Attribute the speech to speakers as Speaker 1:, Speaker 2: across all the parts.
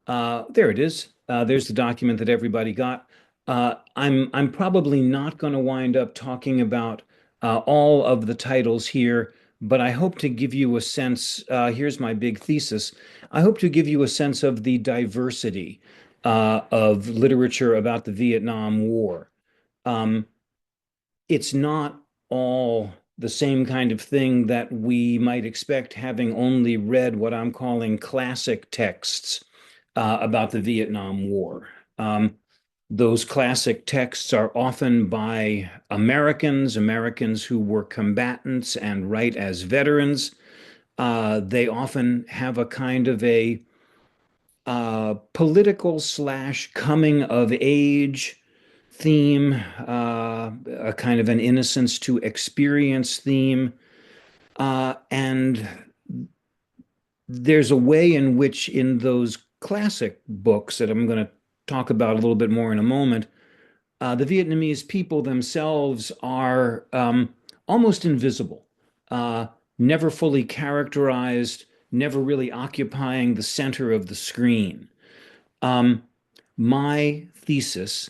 Speaker 1: There it is. There's the document that everybody got. I'm probably not going to wind up talking about all of the titles here, but I hope to give you a sense. Here's my big thesis. I hope to give you a sense of the diversity of literature about the Vietnam War. Um, it's not all the same kind of thing that we might expect having only read what I'm calling classic texts about the Vietnam War. Um, those classic texts are often by Americans, Americans who were combatants and write as veterans. They often have a kind of a political slash coming of age theme, a kind of an innocence to experience theme. And there's a way in which, in those classic books that I'm going to talk about a little bit more in a moment, the Vietnamese people themselves are almost invisible, uh, never fully characterized, never really occupying the center of the screen. Um, my thesis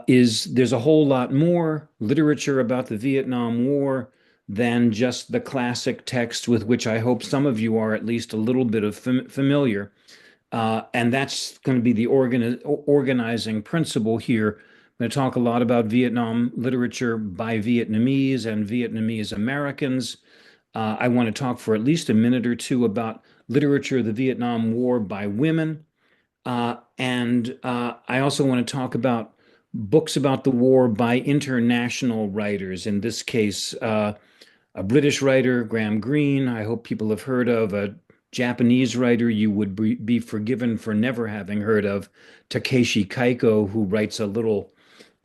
Speaker 1: is there's a whole lot more literature about the Vietnam War than just the classic text with which I hope some of you are at least a little bit of familiar. And that's going to be the organizing principle here. I'm going to talk a lot about Vietnam literature by Vietnamese and Vietnamese Americans. I want to talk for at least a minute or two about literature of the Vietnam War by women. And I also want to talk about books about the war by international writers. In this case, a British writer, Graham Greene, I hope people have heard of, a Japanese writer you would be forgiven for never having heard of, Takeshi Kaiko, who writes a little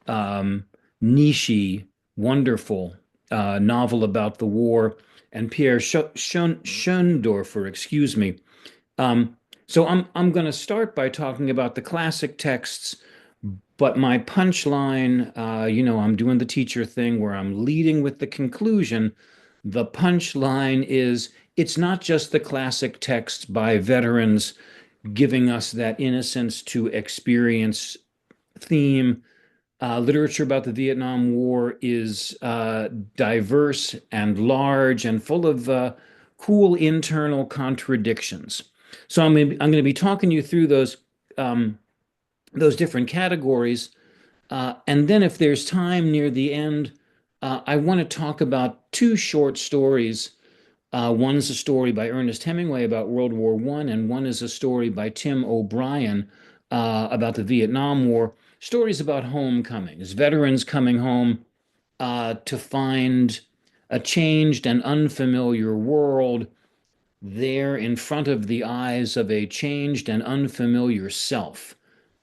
Speaker 1: um, niche, wonderful novel about the war, and Pierre Schoendorfer, excuse me, so I'm going to start by talking about the classic texts, but my punchline, I'm doing the teacher thing where I'm leading with the conclusion. The punchline is it's not just the classic texts by veterans giving us that innocence to experience theme. Literature about the Vietnam War is diverse and large and full of cool internal contradictions. So I'm going to be talking you through those different categories, and then if there's time near the end, I want to talk about two short stories. One's a story by Ernest Hemingway about World War I, and one is a story by Tim O'Brien about the Vietnam War. Stories about homecomings, veterans coming home to find a changed and unfamiliar world there in front of the eyes of a changed and unfamiliar self.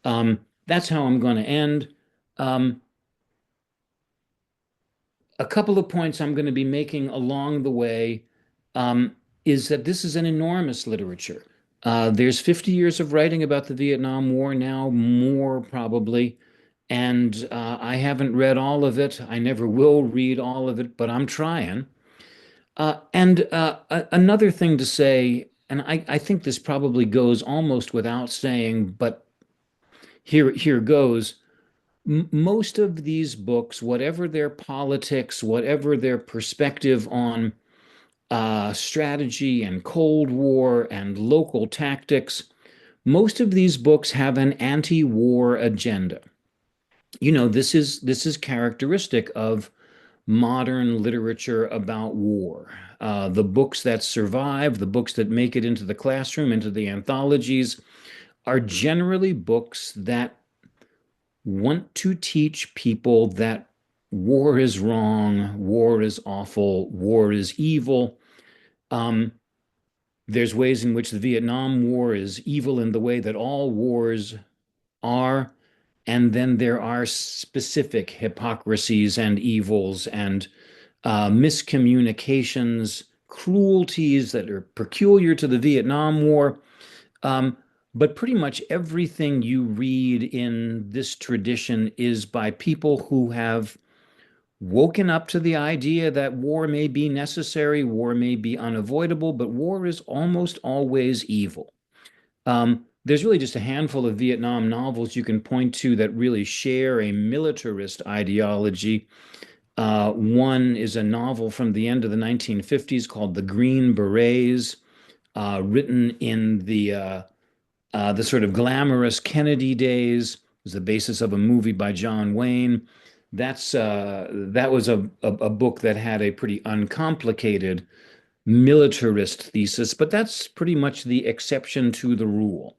Speaker 1: That's how I'm going to end. Um, a couple of points I'm going to be making along the way um, is that this is an enormous literature. There's 50 years of writing about the Vietnam War now, more probably, and I haven't read all of it. I never will read all of it, but I'm trying. And another thing to say, and I think this probably goes almost without saying, but here goes. Most of these books, whatever their politics, whatever their perspective on strategy and Cold War and local tactics, most of these books have an anti-war agenda. This is characteristic of modern literature about war. The books that survive, the books that make it into the classroom, into the anthologies, are generally books that want to teach people that war is wrong, war is awful, war is evil. Um, there's ways in which the Vietnam War is evil in the way that all wars are. And then there are specific hypocrisies and evils and miscommunications, cruelties that are peculiar to the Vietnam War. Um, but pretty much everything you read in this tradition is by people who have woken up to the idea that war may be necessary, war may be unavoidable, but war is almost always evil. there's really just a handful of Vietnam novels you can point to that really share a militarist ideology. One is a novel from the end of the 1950s called The Green Berets, written in the sort of glamorous Kennedy days. It was the basis of a movie by John Wayne. That was a book that had a pretty uncomplicated militarist thesis, but that's pretty much the exception to the rule.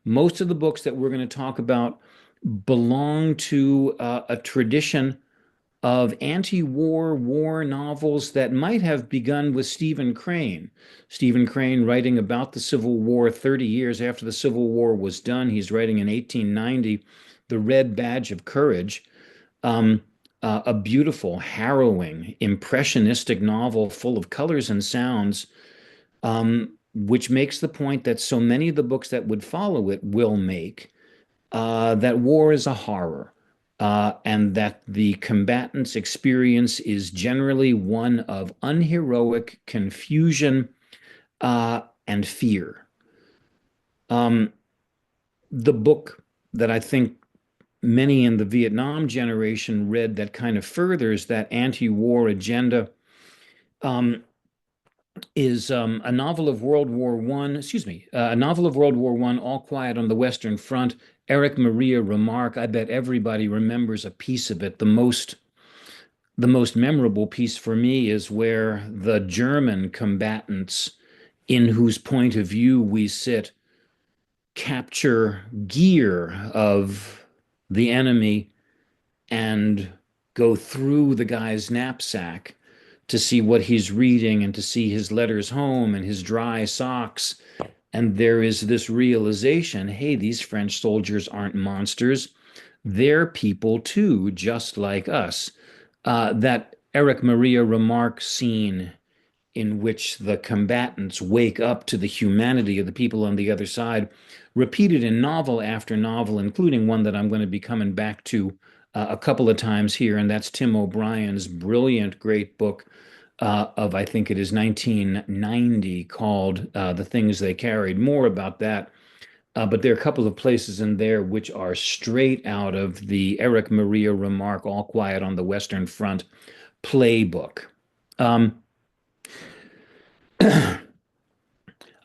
Speaker 1: Most of the books that we're going to talk about belong to a tradition of anti-war war novels that might have begun with Stephen Crane. Stephen Crane writing about the Civil War 30 years after the Civil War was done. He's writing in 1890, The Red Badge of Courage, um, a beautiful, harrowing, impressionistic novel full of colors and sounds, which makes the point that so many of the books that would follow it will make, that war is a horror, and that the combatant's experience is generally one of unheroic confusion, and fear. Um, the book that I think many in the Vietnam generation read that kind of furthers that anti-war agenda, um, is a novel of World War One, excuse me, a novel of World War One, All Quiet on the Western Front. Eric Maria Remarque. I bet everybody remembers a piece of it. The most memorable piece for me is where the German combatants, in whose point of view we sit, capture gear of the enemy and go through the guy's knapsack to see what he's reading and to see his letters home and his dry socks. And there is this realization, hey, these French soldiers aren't monsters. They're people too, just like us. That Eric Maria Remarque scene in which the combatants wake up to the humanity of the people on the other side, repeated in novel after novel, including one that I'm going to be coming back to a couple of times here, and that's Tim O'Brien's brilliant, great book of, I think it is 1990, called The Things They Carried. More about that. But there are a couple of places in there which are straight out of the Eric Maria Remarque All Quiet on the Western Front playbook. Um,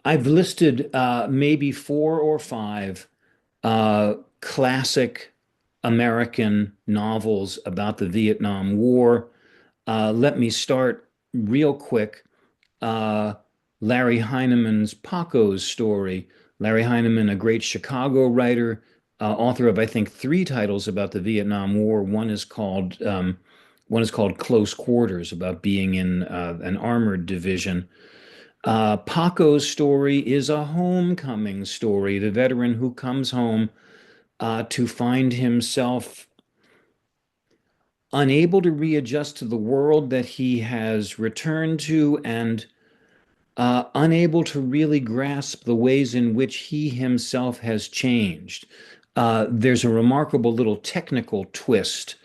Speaker 1: I've listed maybe four or five classic American novels about the Vietnam War. Let me start real quick. Uh, Larry Heinemann's Paco's Story. Larry Heinemann, a great Chicago writer, author of, I think, three titles about the Vietnam War. One is called Close Quarters, about being in an armored division. Paco's story is a homecoming story, the veteran who comes home to find himself unable to readjust to the world that he has returned to, and unable to really grasp the ways in which he himself has changed. There's a remarkable little technical twist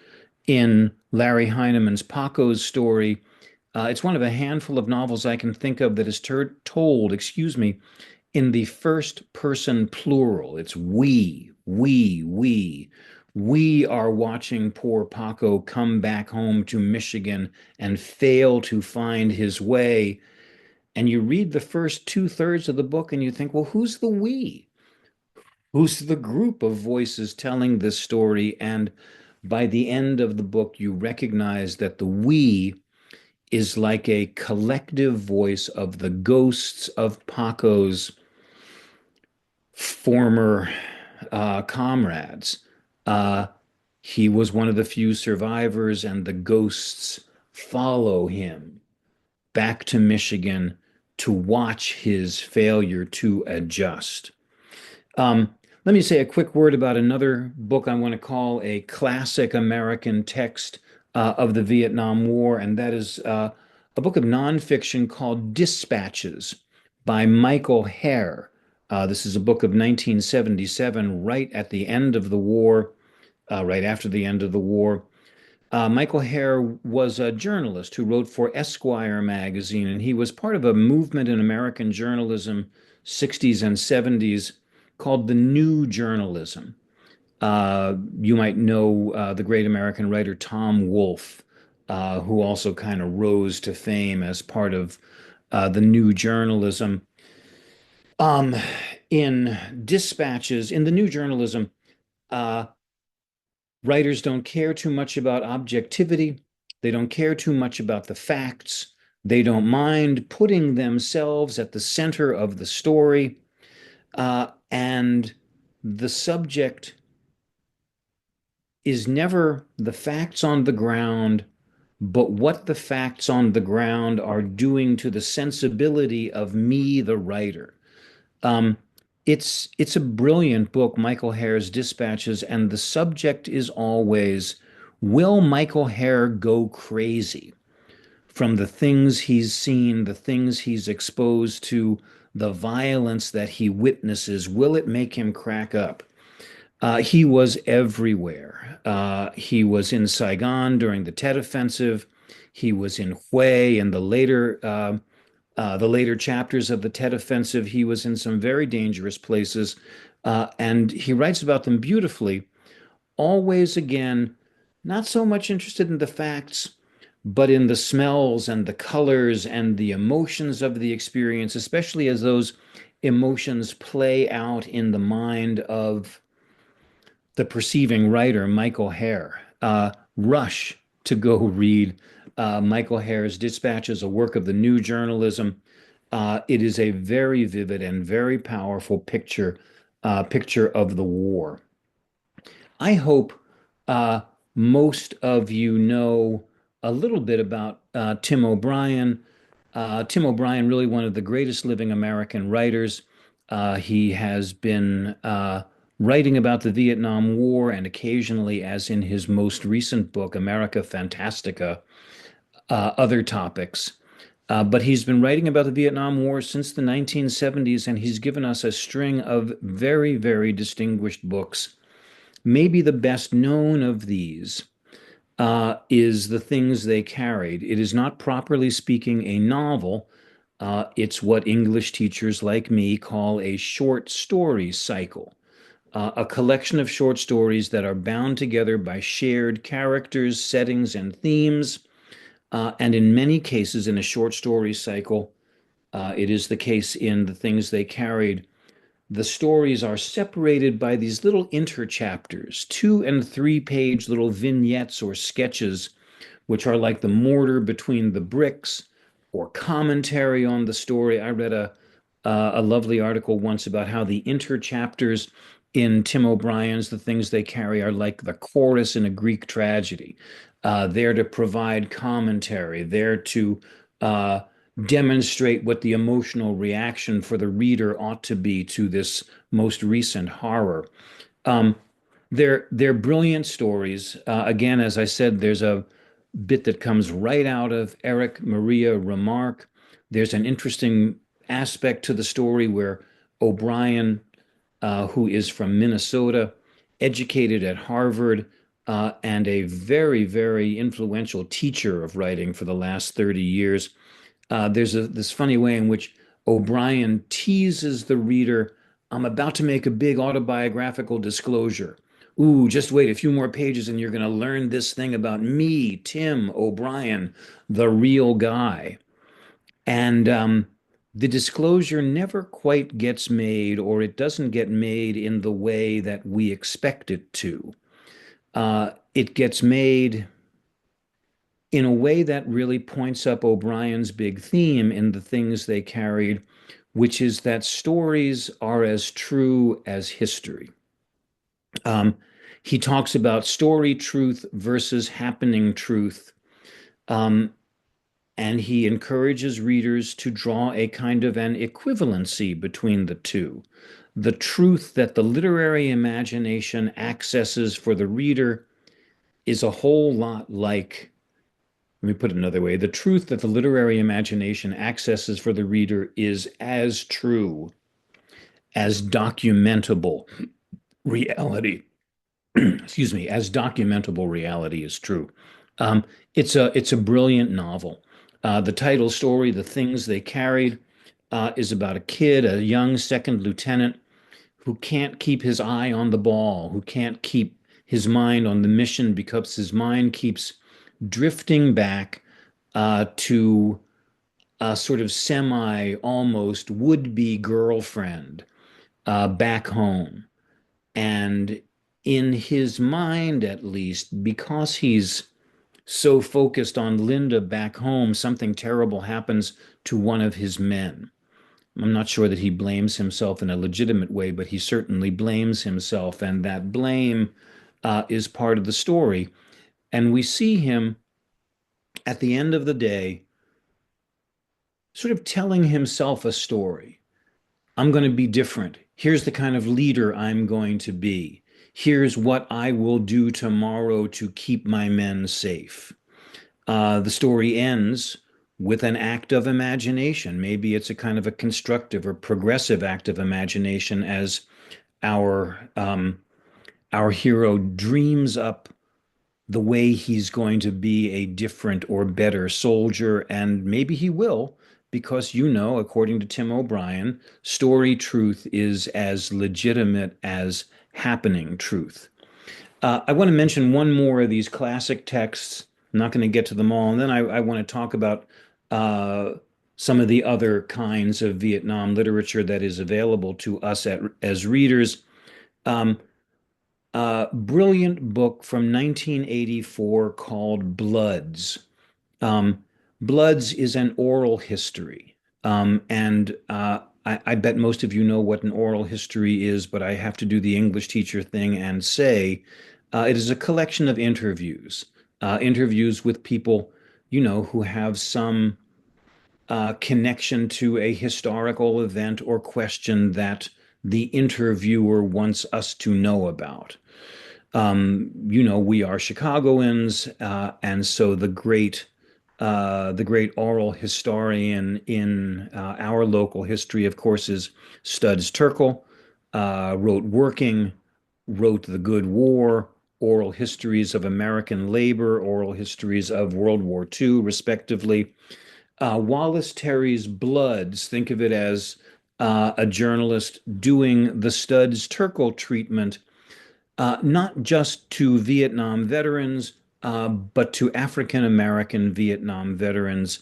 Speaker 1: in Larry Heinemann's Paco's Story. It's one of a handful of novels I can think of that is told, excuse me, in the first person plural. It's we, we, we. We are watching poor Paco come back home to Michigan and fail to find his way. And you read the first two-thirds of the book and you think, well, who's the we? Who's the group of voices telling this story? And by the end of the book, you recognize that the we is like a collective voice of the ghosts of Paco's former comrades. Uh, he was one of the few survivors, and the ghosts follow him back to Michigan to watch his failure to adjust. Let me say a quick word about another book I want to call a classic American text of the Vietnam War, and that is a book of nonfiction called Dispatches by Michael Herr. This is a book of 1977, right at the end of the war, right after the end of the war. Michael Herr was a journalist who wrote for Esquire magazine, and he was part of a movement in American journalism, 60s and 70s, called the New Journalism. You might know the great American writer Tom Wolfe, who also kind of rose to fame as part of the New Journalism. Um, in dispatches, in the New Journalism, uh, writers don't care too much about objectivity. They don't care too much about the facts. They don't mind putting themselves at the center of the story. And the subject is never the facts on the ground, but what the facts on the ground are doing to the sensibility of me, the writer. Um, it's a brilliant book, Michael Hare's Dispatches, and the subject is always, will Michael Hare go crazy from the things he's seen, the things he's exposed to, the violence that he witnesses? Will it make him crack up? He was everywhere. He was in Saigon during the Tet Offensive. He was in Hue in the later chapters of the Tet Offensive. He was in some very dangerous places, and he writes about them beautifully. Always, again, not so much interested in the facts, but in the smells and the colors and the emotions of the experience, especially as those emotions play out in the mind of the perceiving writer, Michael Hare. Rush to go read Michael Hare's Dispatches, a work of the New Journalism. It is a very vivid and very powerful picture of the war. I hope uh, most of you know a little bit about Tim O'Brien. Tim O'Brien, really one of the greatest living American writers. He has been writing about the Vietnam War and occasionally, as in his most recent book, America Fantastica, other topics. But he's been writing about the Vietnam War since the 1970s, and he's given us a string of very, very distinguished books. Maybe the best known of these is The Things They Carried. It is not, properly speaking, a novel. It's what English teachers like me call a short story cycle, a collection of short stories that are bound together by shared characters, settings, and themes. And in many cases, in a short story cycle, it is the case in The Things They Carried, the stories are separated by these little interchapters, 2 and 3 page little vignettes or sketches, which are like the mortar between the bricks or commentary on the story. I read a lovely article once about how the interchapters in Tim O'Brien's The Things They Carry are like the chorus in a Greek tragedy, there to provide commentary, there to uh, demonstrate what the emotional reaction for the reader ought to be to this most recent horror. Um, they're brilliant stories. Again, as I said, there's a bit that comes right out of Eric Maria Remarque. There's an interesting aspect to the story where O'Brien, who is from Minnesota, educated at Harvard, and a very, very influential teacher of writing for the last 30 years. There's this funny way in which O'Brien teases the reader. I'm about to make a big autobiographical disclosure. Ooh, just wait a few more pages and you're going to learn this thing about me, Tim O'Brien, the real guy. And the disclosure never quite gets made, or it doesn't get made in the way that we expect it to. It gets made in a way that really points up O'Brien's big theme in The Things They Carried, which is that stories are as true as history. Um, he talks about story truth versus happening truth. Um, and he encourages readers to draw a kind of an equivalency between the two. The truth that the literary imagination accesses for the reader is a whole lot like, let me put it another way, the truth that the literary imagination accesses for the reader is as true as documentable reality. Excuse me, as documentable reality is true. Um, it's a brilliant novel. The title story, The Things They Carried, is about a kid, a young second lieutenant who can't keep his eye on the ball, who can't keep his mind on the mission because his mind keeps drifting back to a sort of semi almost would-be girlfriend back home. And in his mind, at least, because he's so focused on Linda back home, something terrible happens to one of his men. I'm not sure that he blames himself in a legitimate way, but he certainly blames himself, and that blame is part of the story. And we see him at the end of the day sort of telling himself a story. I'm going to be different. Here's the kind of leader I'm going to be. Here's what I will do tomorrow to keep my men safe. The story ends with an act of imagination. Maybe it's a kind of a constructive or progressive act of imagination as our hero dreams up the way he's going to be a different or better soldier, and maybe he will, because according to Tim O'Brien, story truth is as legitimate as happening truth. I want to mention one more of these classic texts. I'm not going to get to them all, and then I want to talk about uh, some of the other kinds of Vietnam literature that is available to us as readers. Um, Brilliant book from 1984 called Bloods. Um, Bloods is an oral history. And I bet most of you know what an oral history is, but I have to do the English teacher thing and say it is a collection of interviews, interviews with people, who have some connection to a historical event or question that the interviewer wants us to know about. We are Chicagoans, and so the great oral historian in our local history, of course, is Studs Terkel. Wrote Working, wrote The Good War, oral histories of American labor, oral histories of World War II, respectively. Wallace Terry's Bloods, think of it as a journalist doing the Studs Terkel treatment not just to Vietnam veterans, but to African American Vietnam veterans,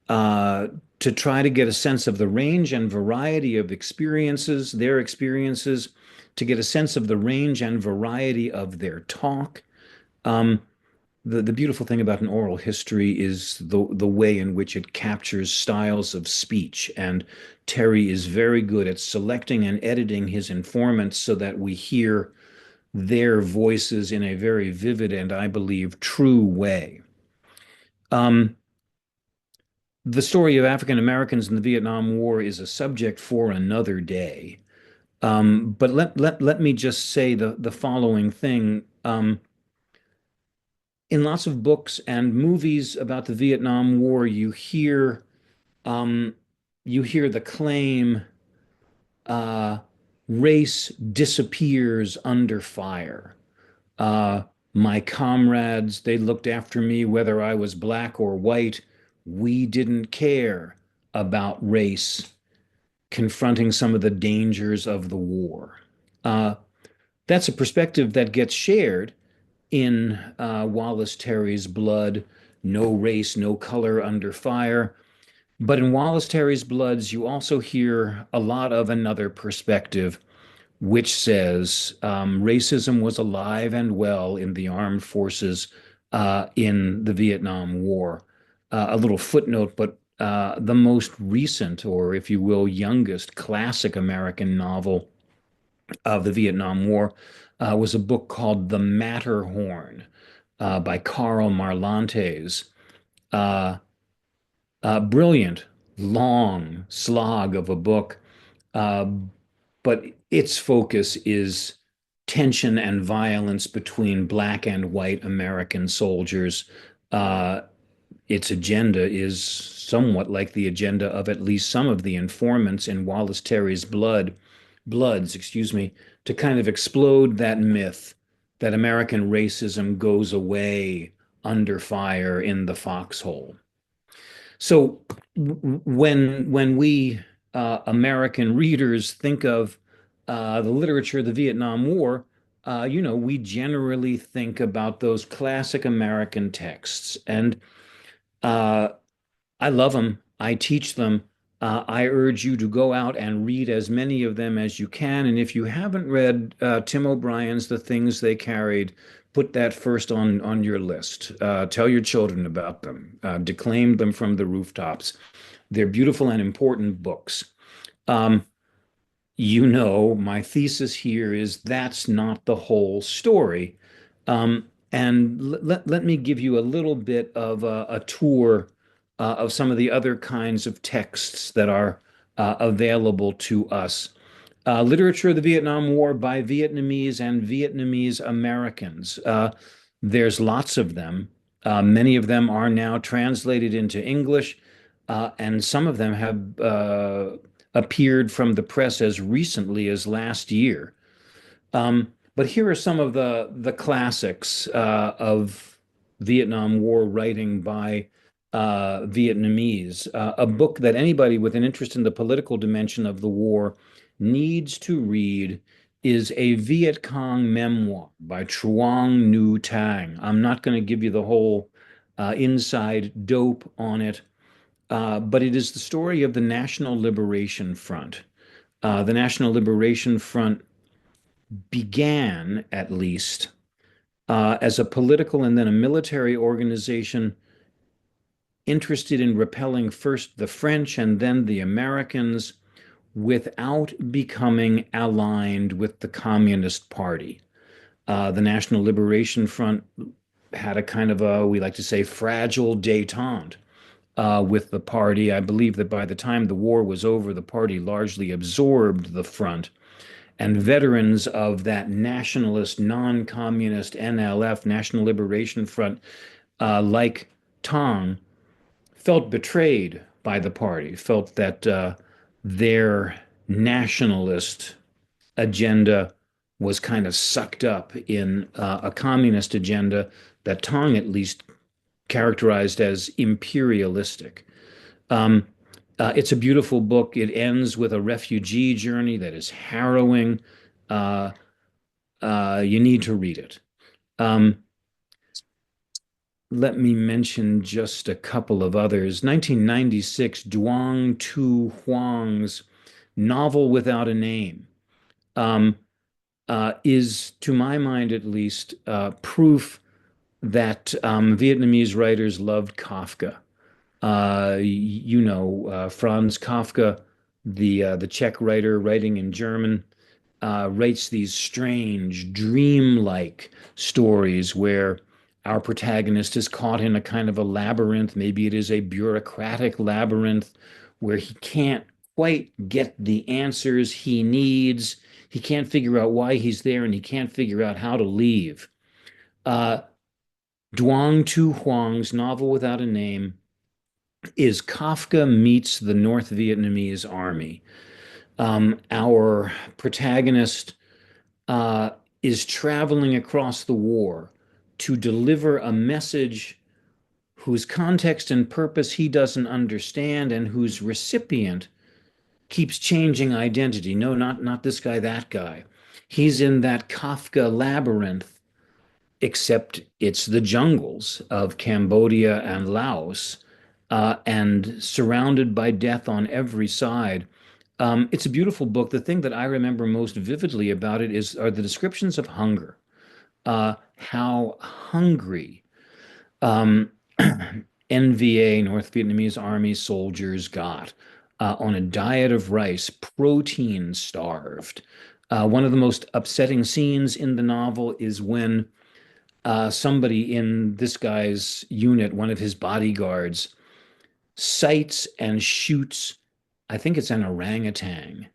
Speaker 1: uh, to try to get a sense of the range and variety of experiences, their experiences, to get a sense of the range and variety of their talk. Um, the beautiful thing about an oral history is the way in which it captures styles of speech. And Terry is very good at selecting and editing his informants so that we hear their voices in a very vivid and, I believe, true way. Um, the story of African Americans in the Vietnam War is a subject for another day. But let me just say the following thing. In lots of books and movies about the Vietnam War, um, you hear the claim, uh, race disappears under fire. Uh, my comrades, they looked after me whether I was black or white. We didn't care about race, confronting some of the dangers of the war. Uh, that's a perspective that gets shared in Wallace Terry's Blood, No Race, No Color Under Fire. But in Wallace Terry's Bloods, you also hear a lot of another perspective which says racism was alive and well in the armed forces in the Vietnam War. A little footnote, but the most recent, or if you will, youngest classic American novel of the Vietnam War was a book called The Matterhorn by Karl Marlantes. Uh, Brilliant, long slog of a book. Uh, but its focus is tension and violence between black and white American soldiers. Uh, its agenda is somewhat like the agenda of at least some of the informants in Wallace Terry's Bloods, excuse me, to kind of explode that myth that American racism goes away under fire in the foxhole. So when we American readers think of the literature of the Vietnam War, we generally think about those classic American texts. And uh, I love them. I teach them. I urge you to go out and read as many of them as you can. And if you haven't read Tim O'Brien's The Things They Carried, put that first on your list. Tell your children about them. Declaim them from the rooftops. They're beautiful and important books. Um, my thesis here is that's not the whole story. And let me give you a little bit of a tour of some of the other kinds of texts that are available to us. Literature of the Vietnam War by Vietnamese and Vietnamese Americans. There's lots of them. Many of them are now translated into English, and some of them have appeared from the press as recently as last year. But here are some of the classics of Vietnam War writing by Vietnamese. A book that anybody with an interest in the political dimension of the war needs to read is a Viet Cong memoir by Truong Nhu Tang. I'm not going to give you the whole inside dope on it, but it is the story of the National Liberation Front. The National Liberation Front began, at least, as a political and then a military organization interested in repelling first the French and then the Americans without becoming aligned with the Communist Party. The National Liberation Front had a kind of a, we like to say, fragile détente with the party. I believe that by the time the war was over, the party largely absorbed the front. And veterans of that nationalist, non-communist NLF, National Liberation Front, like Tong, felt betrayed by the party, felt that their nationalist agenda was kind of sucked up in a communist agenda that Tong at least characterized as imperialistic. Um, it's a beautiful book. It ends with a refugee journey that is harrowing. Uh, you need to read it. Um, Let me mention just a couple of others. 1996, Duong Tu Huang's Novel Without a Name um, is, to my mind at least, proof that Vietnamese writers loved Kafka. Franz Kafka, the Czech writer writing in German, writes these strange, dreamlike stories where our protagonist is caught in a kind of a labyrinth. Maybe it is a bureaucratic labyrinth where he can't quite get the answers he needs. He can't figure out why he's there, and he can't figure out how to leave. Uh, Duong Tu Huang's Novel Without a Name is Kafka meets the North Vietnamese army. Our protagonist uh, is traveling across the war to deliver a message whose context and purpose he doesn't understand and whose recipient keeps changing identity. No, not this guy, that guy. He's in that Kafka labyrinth, except it's the jungles of Cambodia and Laos, and surrounded by death on every side. It's a beautiful book. The thing that I remember most vividly about it are the descriptions of hunger. How hungry um, NVA, North Vietnamese Army soldiers, got on a diet of rice, protein starved. One of the most upsetting scenes in the novel is when somebody in this guy's unit, one of his bodyguards, sights and shoots, I think it's an orangutan,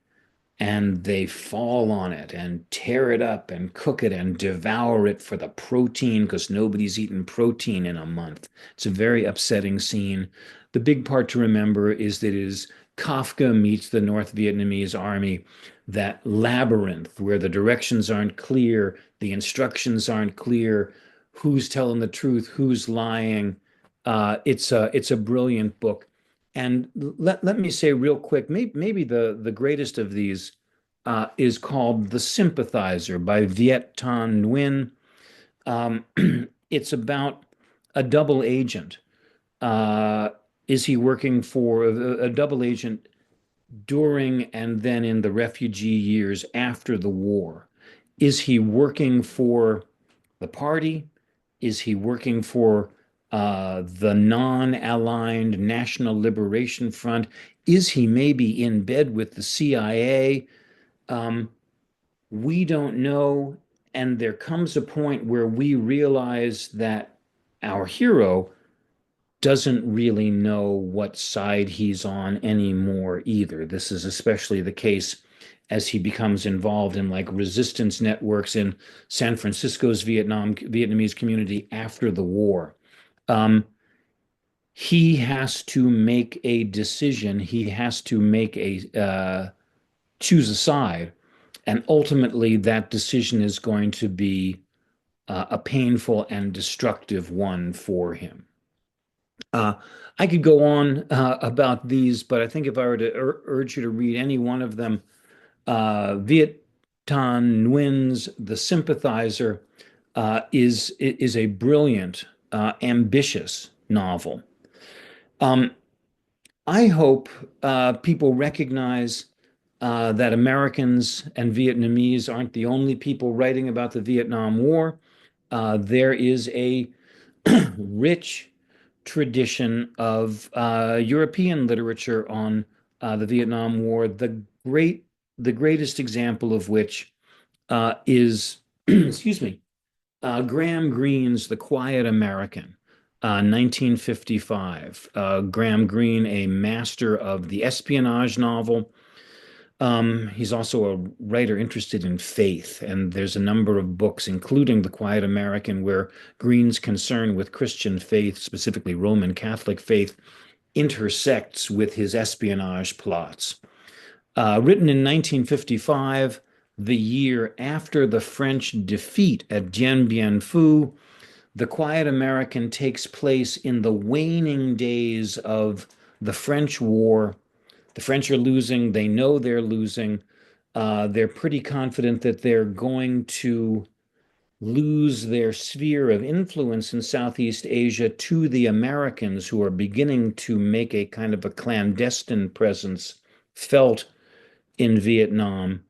Speaker 1: and they fall on it and tear it up and cook it and devour it for the protein because nobody's eaten protein in a month. It's a very upsetting scene. The big part to remember is that it is Kafka meets the North Vietnamese army, that labyrinth where the directions aren't clear, the instructions aren't clear, who's telling the truth, who's lying. It's a brilliant book. And let me say real quick, maybe the greatest of these is called The Sympathizer by Viet Thanh Nguyen. Um, it's about a double agent. Uh, is he working for a double agent during and then in the refugee years after the war? Is he working for the party? Is he working for the non-aligned National Liberation Front? Is he maybe in bed with the CIA? Um, we don't know. And there comes a point where we realize that our hero doesn't really know what side he's on anymore either. This is especially the case as he becomes involved in like resistance networks in San Francisco's Vietnamese community after the war. Um, he has to make a decision. He has to make choose a side, and ultimately that decision is going to be a painful and destructive one for him. Uh, I could go on about these, but I think if I were to urge you to read any one of them, Viet Thanh Nguyen's The Sympathizer is a brilliant, ambitious novel. Um, I hope people recognize that Americans and Vietnamese aren't the only people writing about the Vietnam War. There is a rich tradition of European literature on the Vietnam War. The greatest example of which is, excuse me, Graham Greene's The Quiet American, 1955. Graham Greene, a master of the espionage novel. He's also a writer interested in faith, and there's a number of books, including The Quiet American, where Greene's concern with Christian faith, specifically Roman Catholic faith, intersects with his espionage plots. Written in 1955, the year after the French defeat at Dien Bien Phu, The Quiet American takes place in the waning days of the French War. The French are losing. They know they're losing. They're pretty confident that they're going to lose their sphere of influence in Southeast Asia to the Americans, who are beginning to make a kind of a clandestine presence felt in Vietnam.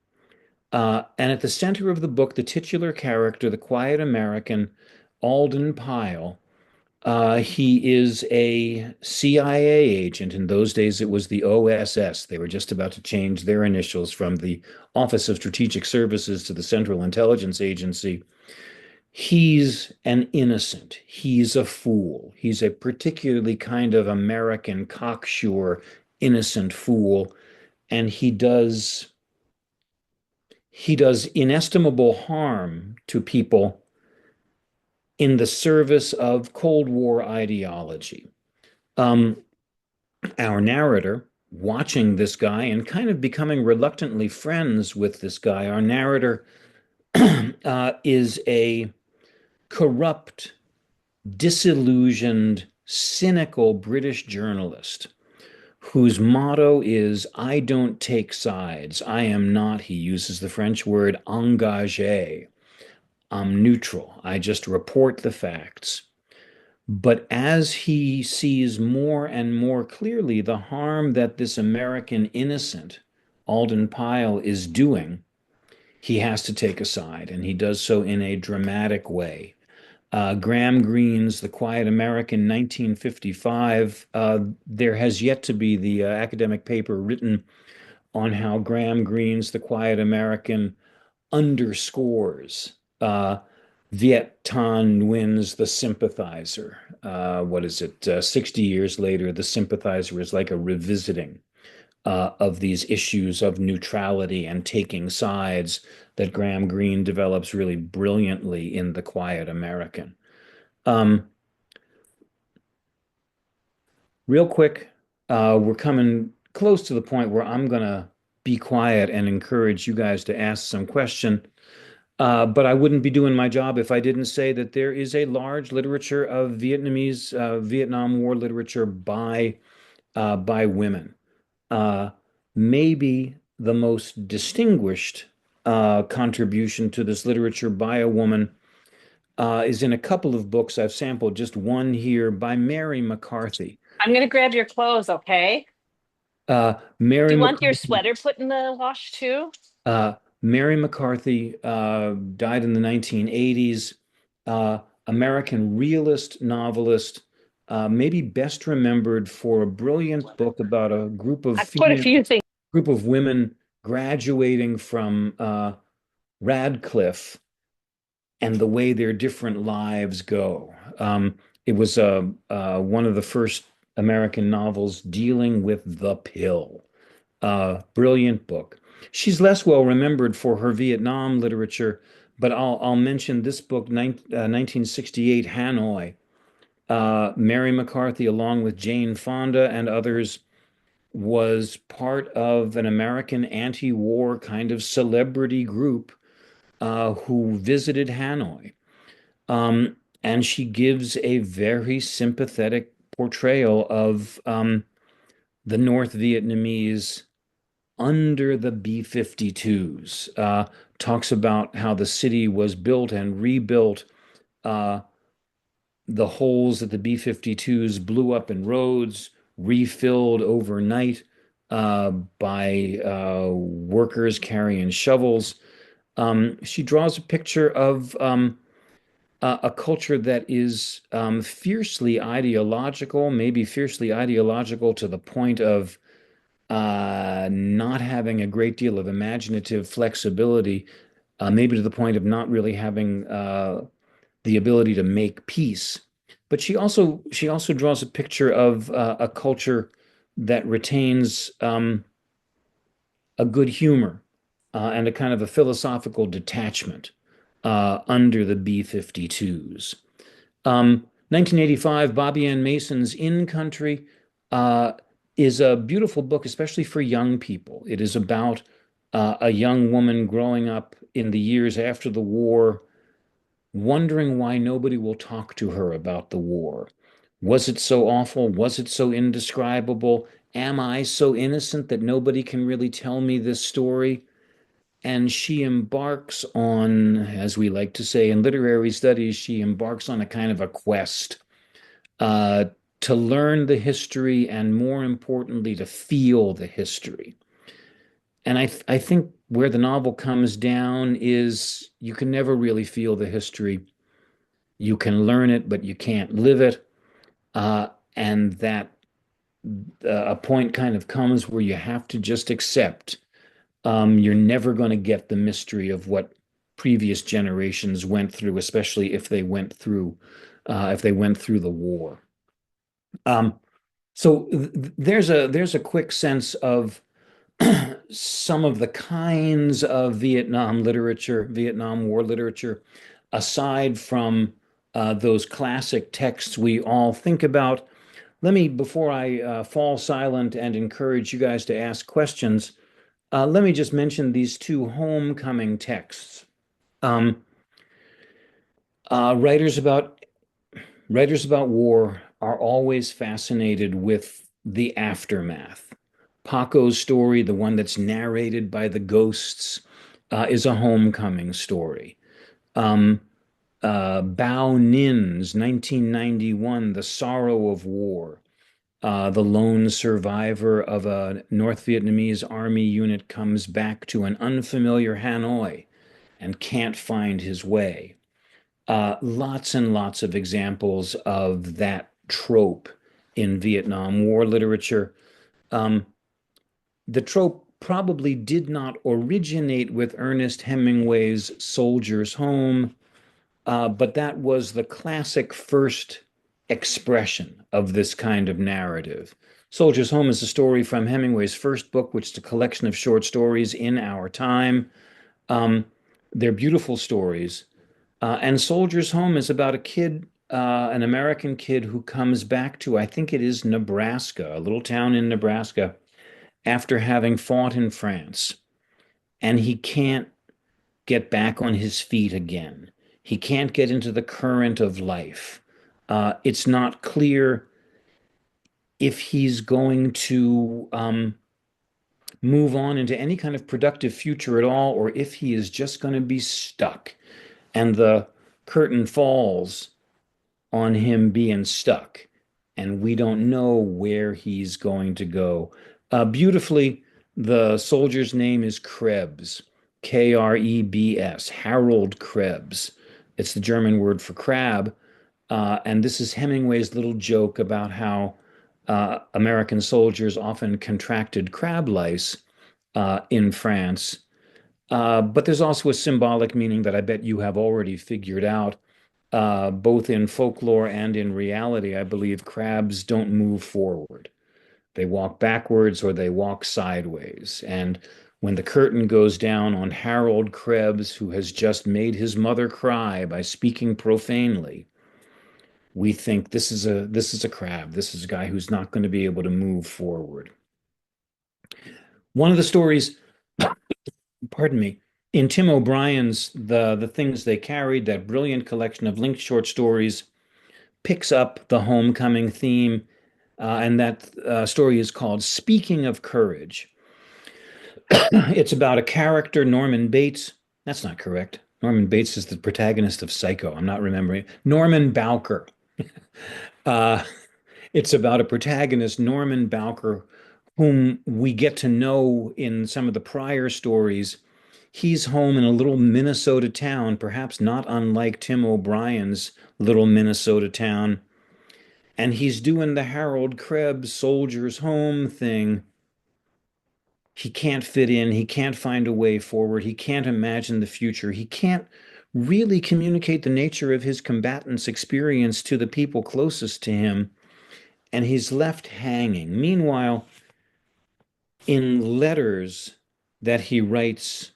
Speaker 1: And at the center of the book, the titular character, the quiet American, Alden Pyle, he is a CIA agent. In those days, it was the OSS. They were just about to change their initials from the Office of Strategic Services to the Central Intelligence Agency. He's an innocent. He's a fool. He's a particularly kind of American cocksure, innocent fool. And he does inestimable harm to people in the service of Cold War ideology. Um, our narrator, watching this guy and kind of becoming reluctantly friends with this guy, our narrator is a corrupt, disillusioned, cynical British journalist whose motto is, I don't take sides. I am not, he uses the French word engagé. I'm neutral. I just report the facts. But as he sees more and more clearly the harm that this American innocent, Alden Pyle, is doing, he has to take a side, and he does so in a dramatic way. Graham Greene's The Quiet American, 1955. There has yet to be the academic paper written on how Graham Greene's The Quiet American underscores Viet Thanh Nguyen's The Sympathizer. What is it? 60 years later, The Sympathizer is like a revisiting of these issues of neutrality and taking sides that Graham Greene develops really brilliantly in The Quiet American. Um, Real quick, we're coming close to the point where I'm going to be quiet and encourage you guys to ask some question. But I wouldn't be doing my job if I didn't say that there is a large literature of Vietnamese Vietnam War literature by women. Uh, Maybe the most distinguished contribution to this literature by a woman is in a couple of books. I've sampled just one here by Mary McCarthy.
Speaker 2: I'm gonna grab your clothes, okay? Do
Speaker 1: Mary
Speaker 2: you want your
Speaker 1: McCarthy
Speaker 2: sweater put in the wash too?
Speaker 1: Mary McCarthy died in the 1980s. Uh, American realist, novelist, maybe best remembered for a brilliant book about a
Speaker 2: I put a few things.
Speaker 1: group of women graduating from Radcliffe and the way their different lives go. It was one of the first American novels dealing with the pill. Brilliant book. She's less well remembered for her Vietnam literature, but I'll mention this book, 1968, Hanoi. Mary McCarthy, along with Jane Fonda and others, was part of an American anti-war kind of celebrity group who visited Hanoi. And she gives a very sympathetic portrayal of the North Vietnamese under the B-52s. Talks about how the city was built and rebuilt, uh, the holes that the B-52s blew up in roads, refilled overnight by workers carrying shovels. She draws a picture of a culture that is fiercely ideological, maybe fiercely ideological to the point of not having a great deal of imaginative flexibility, maybe to the point of not really having the ability to make peace. But she also draws a picture of a culture that retains a good humor and a kind of a philosophical detachment under the B-52s. 1985, Bobby Ann Mason's In Country uh, is a beautiful book, especially for young people. It is about a young woman growing up in the years after the war, wondering why nobody will talk to her about the war. Was it so awful? Was it so indescribable? Am I so innocent that nobody can really tell me this story? And she embarks on, as we like to say in literary studies, she embarks on a kind of a quest uh, to learn the history and, more importantly, to feel the history. And I think where the novel comes down is you can never really feel the history. You can learn it, but you can't live it. And that a point kind of comes where you have to just accept you're never going to get the mystery of what previous generations went through, especially if they went through the war. Um, so there's a quick sense of some of the kinds of Vietnam War literature, aside from those classic texts we all think about. Before I fall silent and encourage you guys to ask questions, let me just mention these two homecoming texts. Um, uh, writers about writers about war are always fascinated with the aftermath. Paco's story, the one that's narrated by the ghosts, is a homecoming story. Um, Bao Nin's 1991, The Sorrow of War. The lone survivor of a North Vietnamese army unit comes back to an unfamiliar Hanoi and can't find his way. Lots and lots of examples of that trope in Vietnam War literature. Um, the trope probably did not originate with Ernest Hemingway's Soldier's Home, but that was the classic first expression of this kind of narrative. Soldier's Home is a story from Hemingway's first book, which is a collection of short stories in our time. Um, they're beautiful stories. And Soldier's Home is about a kid, an American kid who comes back to, I think it is Nebraska, a little town in Nebraska, after having fought in France. And he can't get back on his feet again. He can't get into the current of life. It's not clear if he's going to move on into any kind of productive future at all, or if he is just going to be stuck. And the curtain falls on him being stuck, and we don't know where he's going to go. Beautifully, the soldier's name is Krebs, Krebs, Harold Krebs. It's the German word for crab. And this is Hemingway's little joke about how American soldiers often contracted crab lice in France. But there's also a symbolic meaning that I bet you have already figured out. Both in folklore and in reality, I believe crabs don't move forward. They walk backwards or they walk sideways. And when the curtain goes down on Harold Krebs, who has just made his mother cry by speaking profanely, we think this is a crab. This is a guy who's not going to be able to move forward. One of the stories, pardon me, in Tim O'Brien's The Things They Carried, that brilliant collection of linked short stories, picks up the homecoming theme, and that story is called Speaking of Courage. It's about a character, Norman Bates. That's not correct. Norman Bates is the protagonist of Psycho. I'm not remembering. Norman Bowker. Uh, it's about a protagonist, Norman Bowker, whom we get to know in some of the prior stories. He's home in a little Minnesota town, perhaps not unlike Tim O'Brien's little Minnesota town. And he's doing the Harold Krebs Soldiers Home thing. He can't fit in. He can't find a way forward. He can't imagine the future. He can't really communicate the nature of his combatant's experience to the people closest to him. And he's left hanging. Meanwhile, in letters that he writes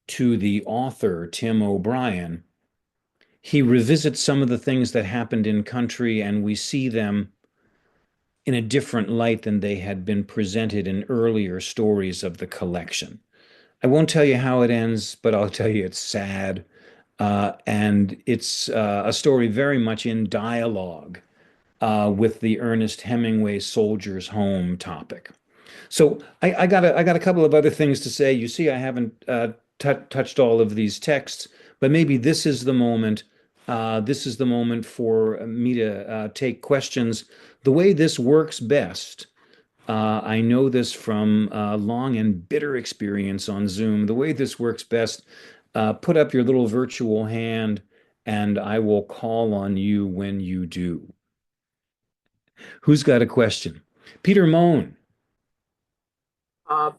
Speaker 1: to the author, Tim O'Brien, he revisits some of the things that happened in country, and we see them in a different light than they had been presented in earlier stories of the collection. I won't tell you how it ends, but I'll tell you it's sad. And it's a story very much in dialogue with the Ernest Hemingway Soldier's Home topic. So I got a couple of other things to say. You see, I haven't touched all of these texts, but maybe this is the moment. This is the moment for me to take questions. The way this works best, I know this from long and bitter experience on Zoom. The way this works best, put up your little virtual hand, and I will call on you when you do. Who's got a question? Peter Moan.
Speaker 3: Uh,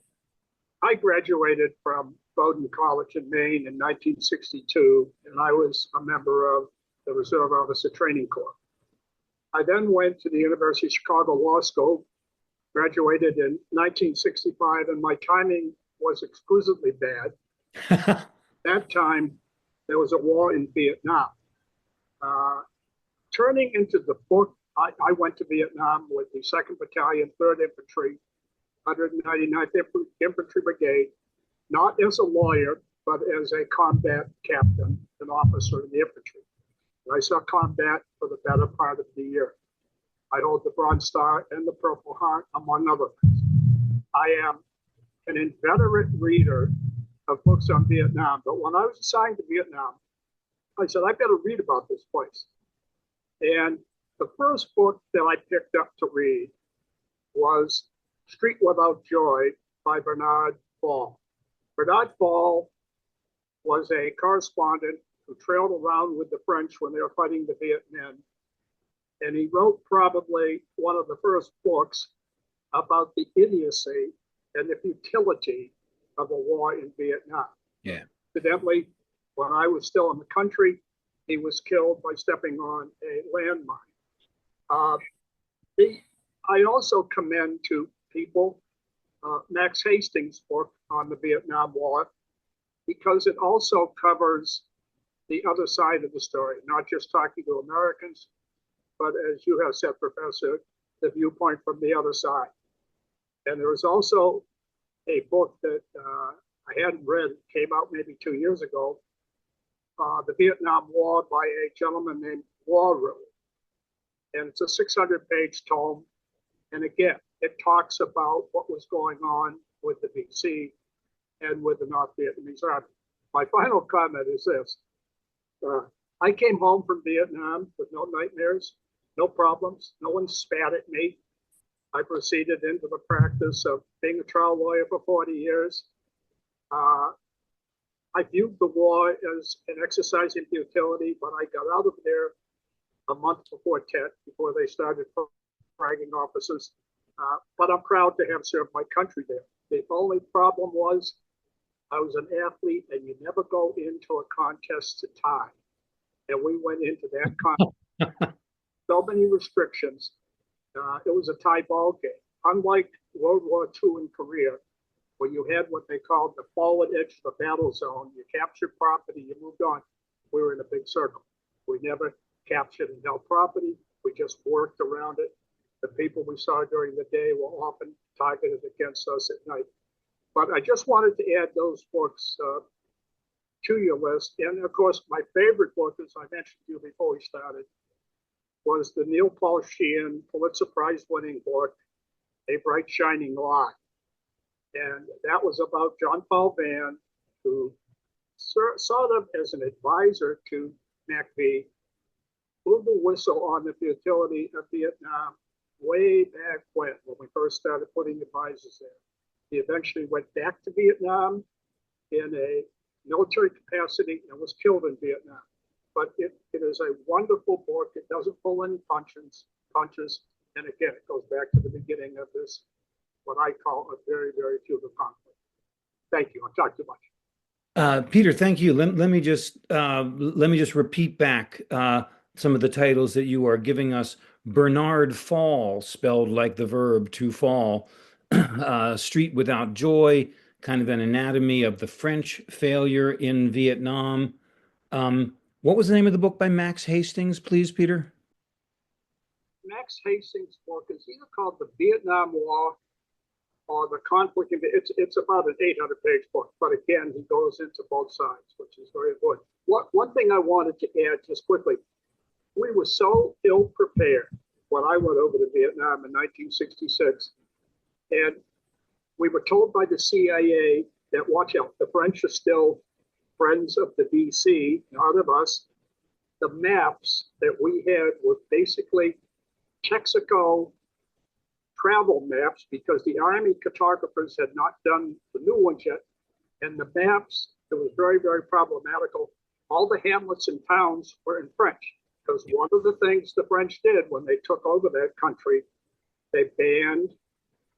Speaker 3: I graduated from Bowdoin College in Maine in 1962, and I was a member of the Reserve Officer Training Corps. I then went to the University of Chicago Law School, graduated in 1965, and my timing was exquisitely bad. That time, there was a war in Vietnam. Turning into the book, I went to Vietnam with the 2nd Battalion, 3rd Infantry, 199th Infantry Brigade, not as a lawyer, but as a combat captain, an officer in the infantry. And I saw combat for the better part of the year. I hold the Bronze Star and the Purple Heart, among other things. I am an inveterate reader of books on Vietnam, but when I was assigned to Vietnam, I said, I better read about this place. And the first book that I picked up to read was Street Without Joy by Bernard Ball. Bernard Ball was a correspondent who trailed around with the French when they were fighting the Viet Minh. And he wrote probably one of the first books about the idiocy and the futility of a war in Vietnam.
Speaker 1: Yeah.
Speaker 3: Incidentally, when I was still in the country, he was killed by stepping on a landmine. I also commend to people Max Hastings' book on the Vietnam War, because it also covers the other side of the story, not just talking to Americans, but as you have said, Professor, the viewpoint from the other side. And there was also a book that I hadn't read, came out maybe 2 years ago, The Vietnam War by a gentleman named Warrow. And it's a 600-page tome. And again, it talks about what was going on with the VC and with the North Vietnamese Army. My final comment is this. I came home from Vietnam with no nightmares, no problems. No one spat at me. I proceeded into the practice of being a trial lawyer for 40 years. I viewed the war as an exercise in futility, but I got out of there a month before Tet, before they started fragging officers. But I'm proud to have served my country there. The only problem was I was an athlete, and you never go into a contest to tie. And we went into that contest. So many restrictions. It was a tie ball game. Unlike World War II in Korea, where you had what they called the forward edge of the battle zone, you captured property, you moved on. We were in a big circle. We never captured and held property. We just worked around it. The people we saw during the day were often targeted against us at night. But I just wanted to add those books to your list. And of course, my favorite book, as I mentioned to you before we started, was the Neil Paul Sheehan Pulitzer Prize winning book, A Bright Shining Light. And that was about John Paul Vann, who sort of as an advisor to MacV, blew the whistle on the futility of Vietnam way back when we first started putting advisors there. He eventually went back to Vietnam in a military capacity and was killed in Vietnam. But it is a wonderful book. It doesn't pull any punches. And again, it goes back to the beginning of this, what I call a very, very futile conflict. Thank you. I've talked too much.
Speaker 1: Peter, thank you. Let me just repeat back some of the titles that you are giving us. Bernard Fall, spelled like the verb to fall. Street Without Joy, kind of an anatomy of the French failure in Vietnam. What was the name of the book by Max Hastings, please, Peter?
Speaker 3: Max Hastings' book is either called The Vietnam War or The Conflict. It's about an 800-page book, but again, he goes into both sides, which is very important. One thing I wanted to add just quickly, we were so ill prepared when I went over to Vietnam in 1966, and we were told by the CIA that, watch out, the French are still friends of the VC, not of us. The maps that we had were basically Texaco travel maps because the Army cartographers had not done the new ones yet. And the maps, it was very, very problematical. All the hamlets and towns were in French because one of the things the French did when they took over that country, they banned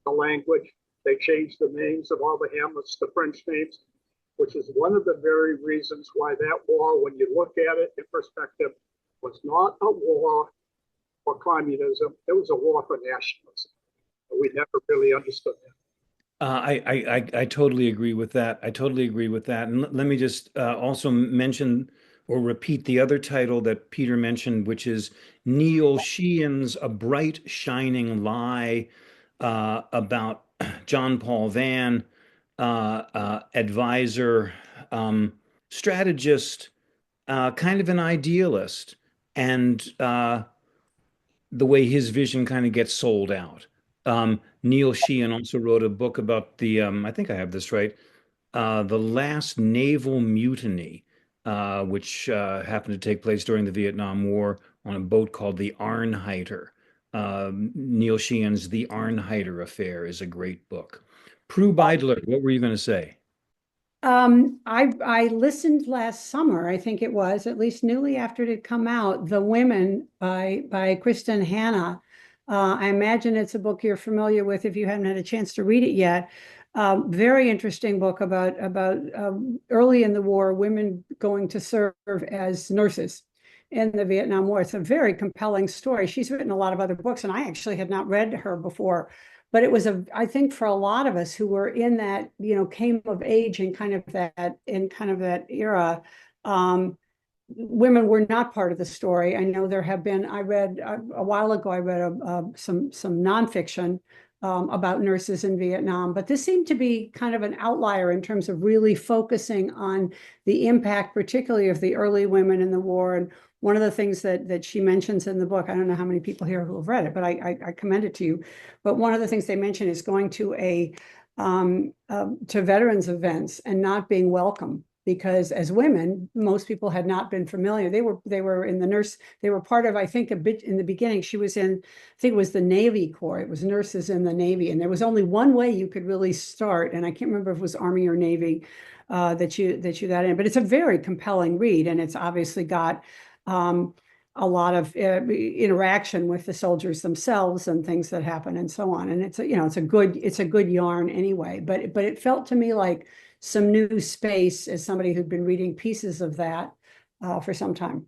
Speaker 3: the language. They changed the names of all the hamlets to French names, which is one of the very reasons why that war, when you look at it in perspective, was not a war for communism. It was a war for nationalism. We never really understood that.
Speaker 1: I totally agree with that. I totally agree with that. And let me just also mention or repeat the other title that Peter mentioned, which is Neil Sheehan's A Bright Shining Lie, about John Paul Vann, advisor, strategist, kind of an idealist, and the way his vision kind of gets sold out. Neil Sheehan also wrote a book about the, I think I have this right, the last naval mutiny, which happened to take place during the Vietnam War on a boat called the Arnheiter. Neil Sheehan's The Arnheiter Affair is a great book. Prue Beidler, what were you going to say?
Speaker 4: I listened last summer, I think it was, at least newly after it had come out, The Women by Kristen Hanna. I imagine it's a book you're familiar with if you haven't had a chance to read it yet. Very interesting book about early in the war, women going to serve as nurses in the Vietnam War. It's a very compelling story. She's written a lot of other books, and I actually had not read her before. But it was I think for a lot of us who were in that, came of age in kind of that era, women were not part of the story. I know there have been, I read a while ago, I read some nonfiction about nurses in Vietnam, but this seemed to be kind of an outlier in terms of really focusing on the impact, particularly of the early women in the war. And one of the things that she mentions in the book, I don't know how many people here who have read it, but I commend it to you. But one of the things they mention is going to a to veterans events and not being welcome. Because as women, most people had not been familiar. They were in the nurse. They were part of, I think, a bit in the beginning. She was in, I think it was the Navy Corps. It was nurses in the Navy, and there was only one way you could really start. And I can't remember if it was Army or Navy that you got in. But it's a very compelling read, and it's obviously got a lot of interaction with the soldiers themselves and things that happen and so on. And it's a good yarn anyway. But it felt to me like some new space as somebody who'd been reading pieces of that for some time.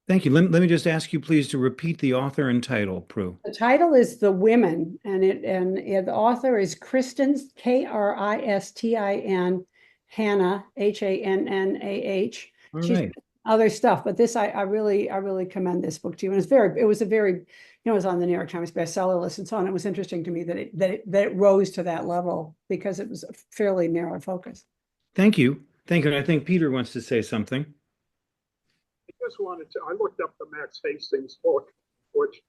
Speaker 1: Thank you. Let me just ask you, please, to repeat the author and title, Prue.
Speaker 4: The title is The Women, and the author is Kristin, Kristin Hannah, Hannah.
Speaker 1: All
Speaker 4: She's
Speaker 1: right.
Speaker 4: other stuff, but this I really commend this book to you. And it was it was on the New York Times bestseller list and so on. It was interesting to me that it rose to that level because it was a fairly narrow focus.
Speaker 1: Thank you. Thank you. And I think Peter wants to say something.
Speaker 3: I looked up the Max Hastings book, which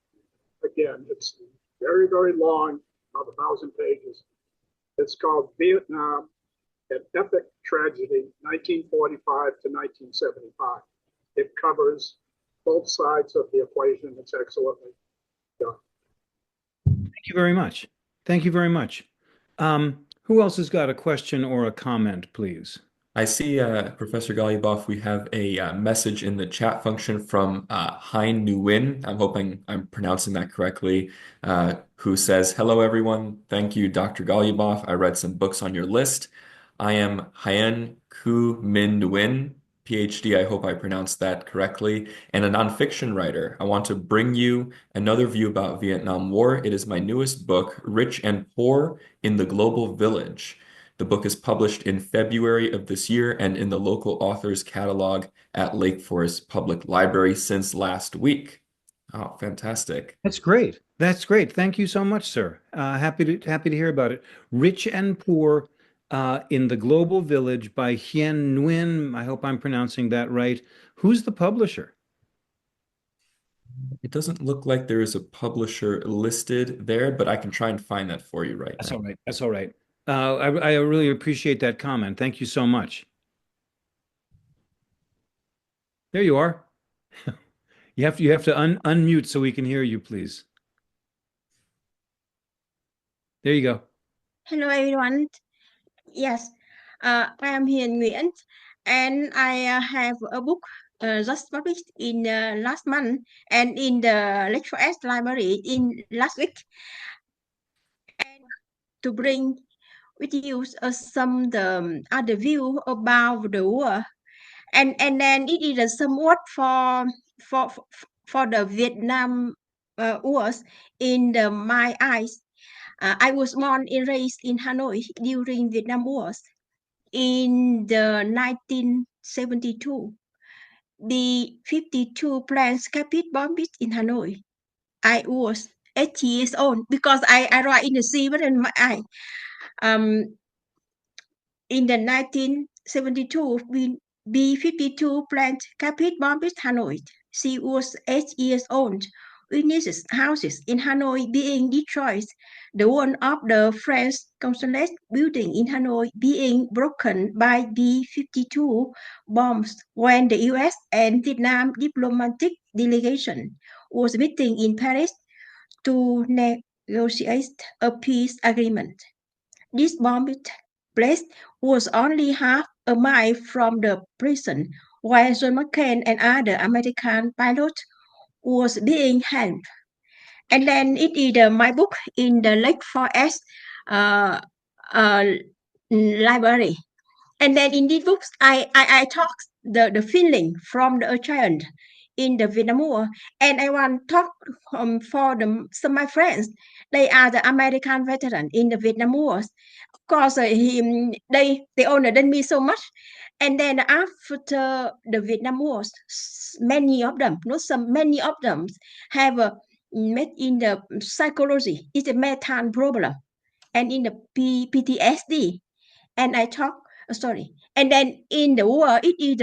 Speaker 3: again, it's very, very long, about 1,000 pages. It's called Vietnam, an Epic Tragedy, 1945 to 1975. It covers both sides of the equation. It's excellently done.
Speaker 1: Thank you very much. Thank you very much. Who else has got a question or a comment, please?
Speaker 5: I see, Professor Goluboff, we have a message in the chat function from Hein Nguyen. I'm hoping I'm pronouncing that correctly, who says, "Hello, everyone. Thank you, Dr. Goluboff. I read some books on your list. I am Hien Ku Min Nguyen, PhD. I hope I pronounced that correctly, and a nonfiction writer. I want to bring you another view about Vietnam War. It is my newest book, Rich and Poor in the Global Village. The book is published in February of this year and in the local authors catalog at Lake Forest Public Library since last week." Oh, fantastic.
Speaker 1: That's great. That's great. Thank you so much, sir. Happy to hear about it. Rich and Poor in the Global Village by Hien Nguyen. I hope I'm pronouncing that right. Who's the publisher?
Speaker 5: It doesn't look like there is a publisher listed there, but I can try and find that for you right
Speaker 1: That's
Speaker 5: now.
Speaker 1: all right. That's all right. I really appreciate that comment. Thank you so much. There you are. You have to unmute so we can hear you, please. There you go.
Speaker 6: Hello, everyone. Yes, I am Hiền Nguyễn, and I have a book just published in last month and in the Lake Forest Library in last week. And to bring with you some the other view about the war, and then it is somewhat for the Vietnam wars in my eyes. I was born and raised in Hanoi during Vietnam Wars. In the 1972, the 52 planes captured bombed in Hanoi. I was 8 years old because I write in the sea, but in my eye. In the 1972, B-52 planes captured bombed Hanoi. She was 8 years old. Witnesses houses in Hanoi being destroyed, the one of the French consulate building in Hanoi being broken by B-52 bombs when the US and Vietnam diplomatic delegation was meeting in Paris to negotiate a peace agreement. This bombed place was only half a mile from the prison where John McCain and other American pilots was being hanged. And then it is my book in the Lake Forest library. And then in these books, I talk the feeling from the child in the Vietnam War. And I want to talk for some of my friends. They are the American veteran in the Vietnam Wars. Of course, they honor me so much. And then after the Vietnam Wars, many of them, not some, many of them have met in the psychology. It's a mental problem, and in the PTSD. And I talk, sorry. And then in the war, it is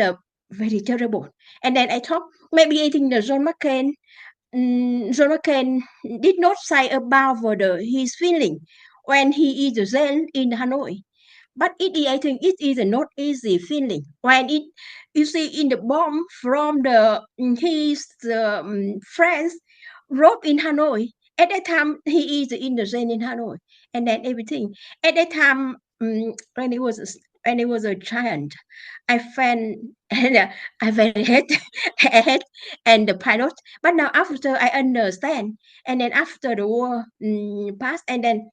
Speaker 6: very terrible. And then I talk, maybe I think the John McCain did not say about his feeling when he is then in Hanoi. But I think it is a not easy feeling when it you see in the bomb from the his friends robbed in Hanoi. At that time, he is innocent in Hanoi, and then everything. At that time, when he was a child, I felt and I felt hate and the pilot. But now after I understand, and then after the war passed, and then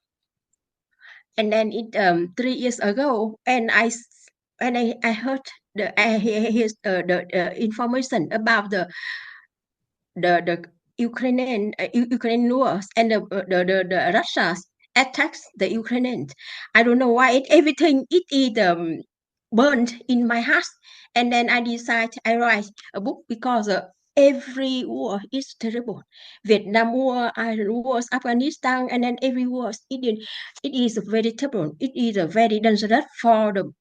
Speaker 6: it 3 years ago, and I heard I hear the information about the Ukrainian wars and the Russia's attacks the Ukrainians. I don't know why everything it is burned in my heart, and then I decide I write a book because every war is terrible. Vietnam War, Iran Wars, Afghanistan, and then every war it is very terrible. It is a very dangerous for the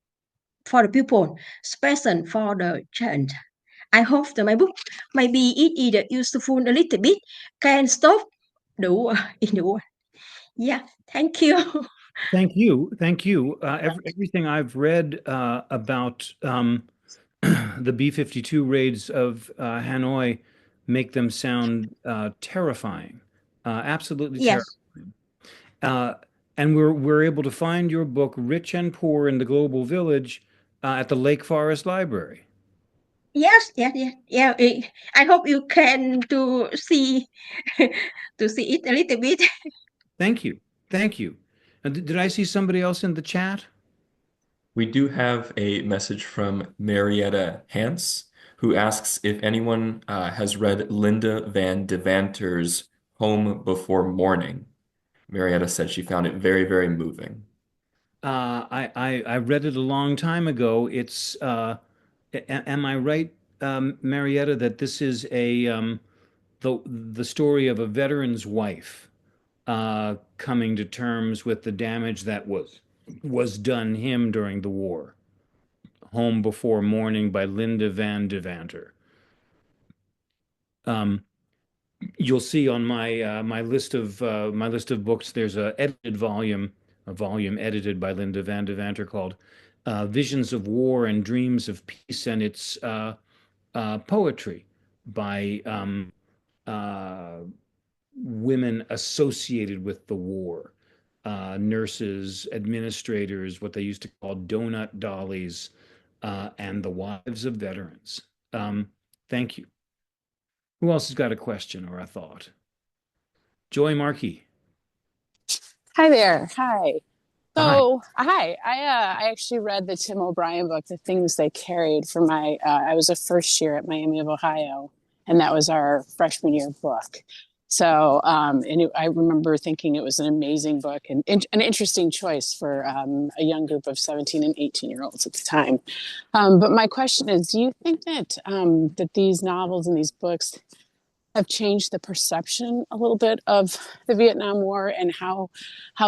Speaker 6: people, especially for the child. I hope that my book maybe it is useful a little bit, can stop the war in the world. Yeah, thank you.
Speaker 1: Thank you. Thank you. Everything I've read about the B-52 raids of Hanoi make them sound terrifying, absolutely
Speaker 6: Yes,
Speaker 1: terrifying. Uh, and we're able to find your book, Rich and Poor in the Global Village, at the Lake Forest Library.
Speaker 6: yes, yeah, yeah, yeah. I hope you can to see to see it a little bit.
Speaker 1: Thank you. Thank you. Did I see somebody else in the chat?
Speaker 5: We do have a message from Marietta Hans, who asks if anyone has read Linda Van Devanter's Home Before Morning. Marietta said she found it very, very moving.
Speaker 1: I read it a long time ago. It's am I right, Marietta, that this is a the story of a veteran's wife coming to terms with the damage that was done him during the war. Home Before Morning by Linda Van Devanter. Um, you'll see on my list of books, there's a volume edited by Linda Van Devanter called "Visions of War and Dreams of Peace," and it's poetry by uh, women associated with the war, nurses, administrators, what they used to call donut dollies, and the wives of veterans. Thank you. Who else has got a question or a thought? Joy Markey.
Speaker 7: Hi there. Hi.
Speaker 1: Hi.
Speaker 7: I actually read the Tim O'Brien book, The Things They Carried, for my I was a first year at Miami of Ohio, and that was our freshman year book. So, I remember thinking it was an amazing book and an interesting choice for a young group of 17 and 18-year-olds at the time. But my question is, do you think that that these novels and these books have changed the perception a little bit of the Vietnam War and how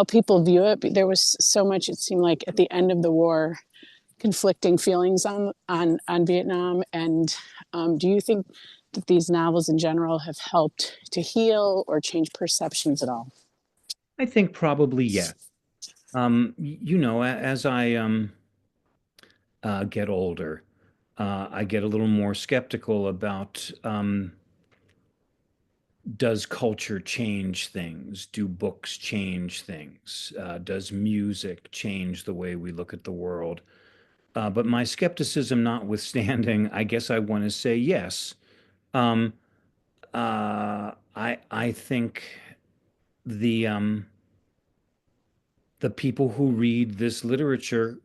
Speaker 7: people view it? There was so much, it seemed like, at the end of the war, conflicting feelings on Vietnam. And do you think that these novels in general have helped to heal or change perceptions at all?
Speaker 1: I think probably yes. As I get older, I get a little more skeptical about does culture change things? Do books change things? Does music change the way we look at the world? But my skepticism notwithstanding, I guess I want to say yes. Um, I think the um, the people who read this literature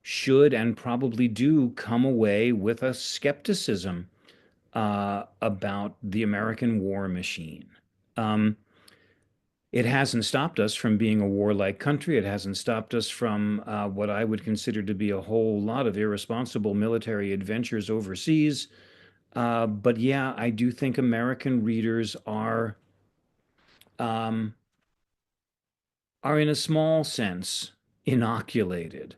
Speaker 1: should and probably do come away with a skepticism about the American war machine. Um, it hasn't stopped us from being a warlike country. It hasn't stopped us from what I would consider to be a whole lot of irresponsible military adventures overseas. But yeah, I do think American readers um, are in a small sense inoculated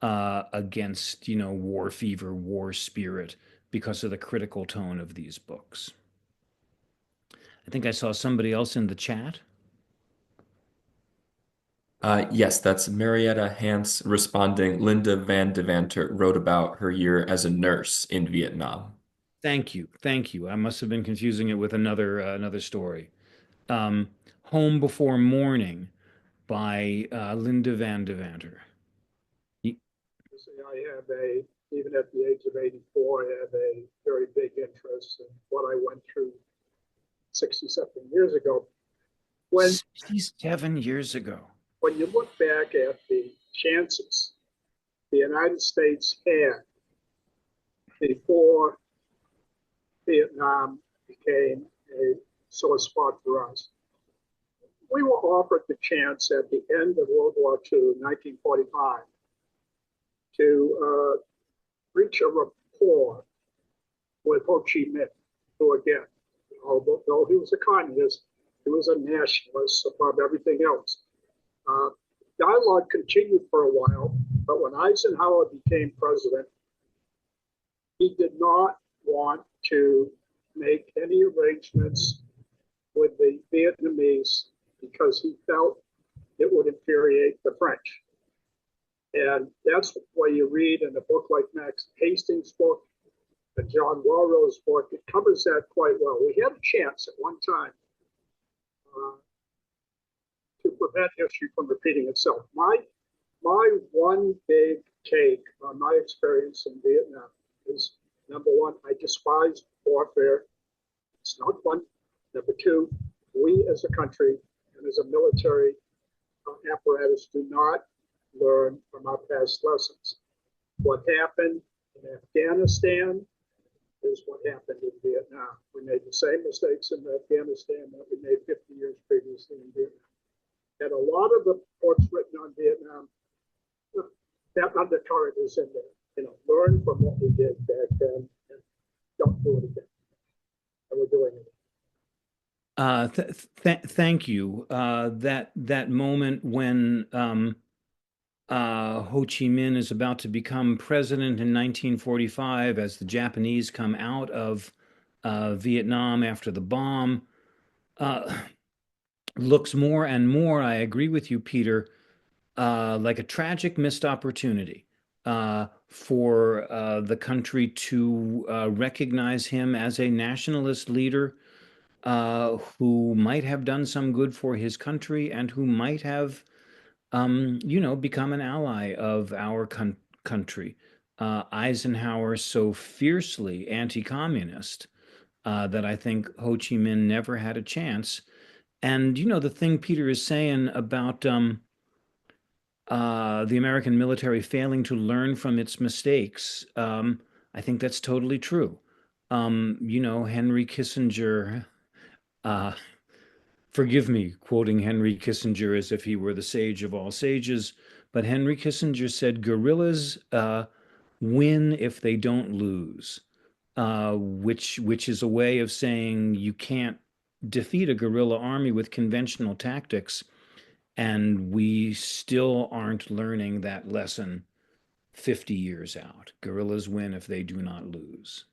Speaker 1: against, war fever, war spirit because of the critical tone of these books. I think I saw somebody else in the chat.
Speaker 5: Yes, that's Marietta Hans responding. Linda Van Devanter wrote about her year as a nurse in Vietnam.
Speaker 1: Thank you. Thank you. I must have been confusing it with another story. Um, Home Before Morning by Linda Van Devanter.
Speaker 3: I have even at the age of 84, I have a very big interest in what I went through 60-something years ago.
Speaker 1: 67 years ago.
Speaker 3: When you look back at the chances the United States had before Vietnam became a sore spot for us, we were offered the chance at the end of World War II, 1945, to reach a rapport with Ho Chi Minh, who again, although he was a communist, he was a nationalist above everything else. Dialogue continued for a while, but when Eisenhower became president, he did not want to make any arrangements with the Vietnamese because he felt it would infuriate the French. And that's why you read in a book like Max Hastings' book, and John Walro's book, it covers that quite well. We had a chance at one time to prevent history from repeating itself. My one big take on my experience in Vietnam is, number one, I despise warfare. It's not fun. Number two, we as a country and as a military apparatus do not learn from our past lessons. What happened in Afghanistan is what happened in Vietnam. We made the same mistakes in Afghanistan that we made 50 years previously in Vietnam. And a lot of the books written on Vietnam, that undercurrent is in there. Learn from what we did back then and don't do it again. And we're doing it.
Speaker 1: Thank you. That moment when Ho Chi Minh is about to become president in 1945, as the Japanese come out of Vietnam after the bomb, looks more and more, I agree with you, Peter, like a tragic missed opportunity for the country to recognize him as a nationalist leader who might have done some good for his country and who might have, become an ally of our country. Eisenhower so fiercely anti-communist that I think Ho Chi Minh never had a chance. And the thing Peter is saying about the American military failing to learn from its mistakes, I think that's totally true. Henry Kissinger, forgive me quoting Henry Kissinger as if he were the sage of all sages, but Henry Kissinger said, "Guerrillas win if they don't lose," which is a way of saying you can't defeat a guerrilla army with conventional tactics, and we still aren't learning that lesson 50 years out. Guerrillas win if they do not lose.